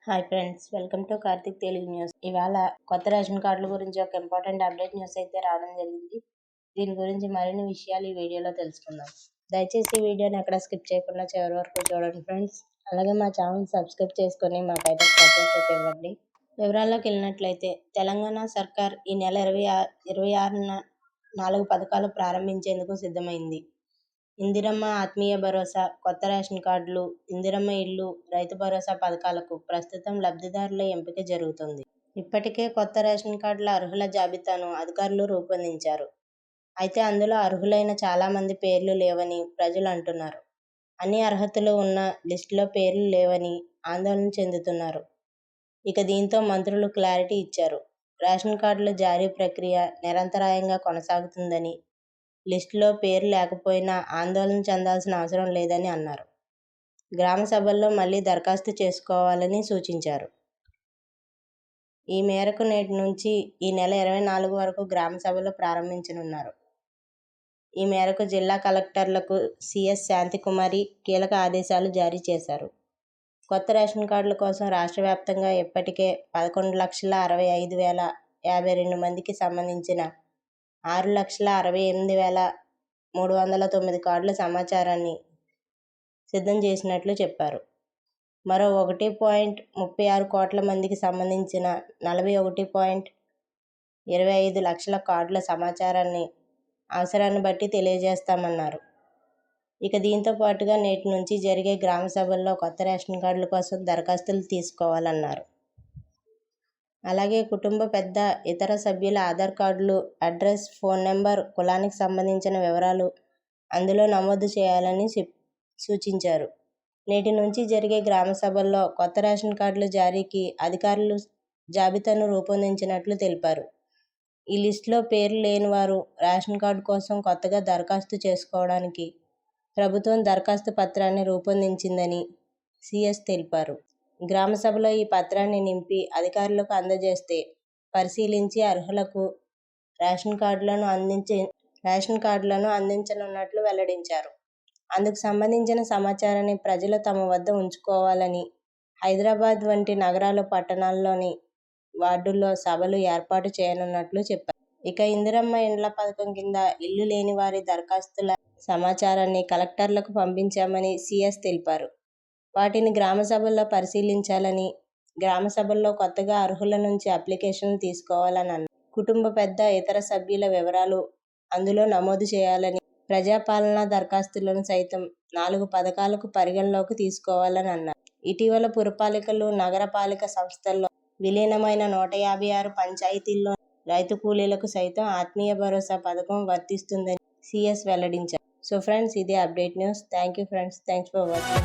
Hi friends, welcome to Karthik Telugu news. ఇవాళ కొత్త ration కార్డుల గురించి ఒక ఇంపార్టెంట్ అప్డేట్ న్యూస్ అయితే రావడం జరిగింది. దీని గురించి మరిన్ని విషయాలు ఈ వీడియోలో తెలుసుకుందాం. దయచేసి ఈ వీడియోని ఎక్కడ స్కిప్ చేయకుండా చివరి వరకు చూడండి ఫ్రెండ్స్. అలాగే మా ఛానల్ సబ్స్క్రైబ్ చేసుకొని మాకైతే సపోర్ట్ ఇవ్వండి. వివరాల్లోకి వెళ్ళినట్లయితే తెలంగాణ సర్కార్ ఈ నెల 26న 4 పథకాలు ప్రారంభించేందుకు సిద్ధమైంది. ఇందిరమ్మ ఆత్మీయ భరోసా, కొత్త రేషన్ కార్డులు, ఇందిరమ్మ ఇళ్లు, రైతు భరోసా పథకాలకు ప్రస్తుతం లబ్ధిదారుల ఎంపిక జరుగుతుంది. ఇప్పటికే కొత్త రేషన్ కార్డుల అర్హుల జాబితాను అధికారులు రూపొందించారు. అయితే అందులో అర్హులైన చాలా మంది పేర్లు లేవని ప్రజలు అంటున్నారు. అన్ని అర్హతలు ఉన్న లిస్టులో పేర్లు లేవని ఆందోళన చెందుతున్నారు. ఇక దీంతో మంత్రులు క్లారిటీ ఇచ్చారు. రేషన్ కార్డుల జారీ ప్రక్రియ నిరంతరాయంగా కొనసాగుతుందని, లిస్టులో పేరు లేకపోయినా ఆందోళన చెందాల్సిన అవసరం లేదని అన్నారు. గ్రామ సభల్లో మళ్లీ దరఖాస్తు చేసుకోవాలని సూచించారు. ఈ మేరకు నేటి నుంచి ఈ నెల 24 వరకు గ్రామ సభలు ప్రారంభించనున్నారు. ఈ మేరకు జిల్లా కలెక్టర్లకు సిఎస్ శాంతికుమారి కీలక ఆదేశాలు జారీ చేశారు. కొత్త రేషన్ కార్డుల కోసం రాష్ట్ర వ్యాప్తంగా ఇప్పటికే 11,65,052 మందికి సంబంధించిన 6,68,309 కార్డుల సమాచారాన్ని సిద్ధం చేసినట్లు చెప్పారు. మరో 1.36 కోట్ల మందికి సంబంధించిన 41.25 లక్షల కార్డుల సమాచారాన్ని అవసరాన్ని బట్టి తెలియజేస్తామన్నారు. ఇక దీంతో పాటుగా నేటి నుంచి జరిగే గ్రామ సభల్లో కొత్త రేషన్ కార్డుల కోసం దరఖాస్తులు తీసుకోవాలన్నారు. అలాగే కుటుంబ పెద్ద, ఇతర సభ్యుల ఆధార్ కార్డులు, అడ్రస్, ఫోన్ నెంబర్, కులానికి సంబంధించిన వివరాలు అందులో నమోదు చేయాలని సూచించారు. నేటి నుంచి జరిగే గ్రామ సభల్లో కొత్త రేషన్ కార్డుల జారీకి అధికారులు జాబితాను రూపొందించినట్లు తెలిపారు. ఈ లిస్టులో పేర్లు లేని వారు రేషన్ కార్డు కోసం కొత్తగా దరఖాస్తు చేసుకోవడానికి ప్రభుత్వం దరఖాస్తు పత్రాన్ని రూపొందించిందని సిఎస్ తెలిపారు. గ్రామ సభలో ఈ పత్రాన్ని నింపి అధికారులకు అందజేస్తే పరిశీలించి అర్హులకు రేషన్ కార్డులను అందించనున్నట్లు వెల్లడించారు. అందుకు సంబంధించిన సమాచారాన్ని ప్రజలు తమ వద్ద ఉంచుకోవాలని, హైదరాబాద్ వంటి నగరాలు, పట్టణాల్లోని వార్డుల్లో సభలు ఏర్పాటు చేయనున్నట్లు చెప్పారు. ఇక ఇందిరమ్మ ఇండ్ల పథకం కింద ఇల్లు లేని వారి దరఖాస్తుల సమాచారాన్ని కలెక్టర్లకు పంపించామని సిఎస్ తెలిపారు. వాటిని గ్రామ సభల్లో పరిశీలించాలని, గ్రామ సభల్లో కొత్తగా అర్హుల నుంచి అప్లికేషన్లు తీసుకోవాలని అన్నారు. కుటుంబ పెద్ద, ఇతర సభ్యుల వివరాలు అందులో నమోదు చేయాలని, ప్రజాపాలనా దరఖాస్తులను సైతం 4 పథకాలకు పరిగణలోకి తీసుకోవాలని అన్నారు. ఇటీవల పురపాలికలు, నగరపాలిక సంస్థల్లో విలీనమైన 156 పంచాయతీల్లో రైతు కూలీలకు సైతం ఆత్మీయ భరోసా పథకం వర్తిస్తుందని సిఎస్ వెల్లడించారు. సో ఫ్రెండ్స్, ఇదే update news. Thank you friends. Thanks for watching.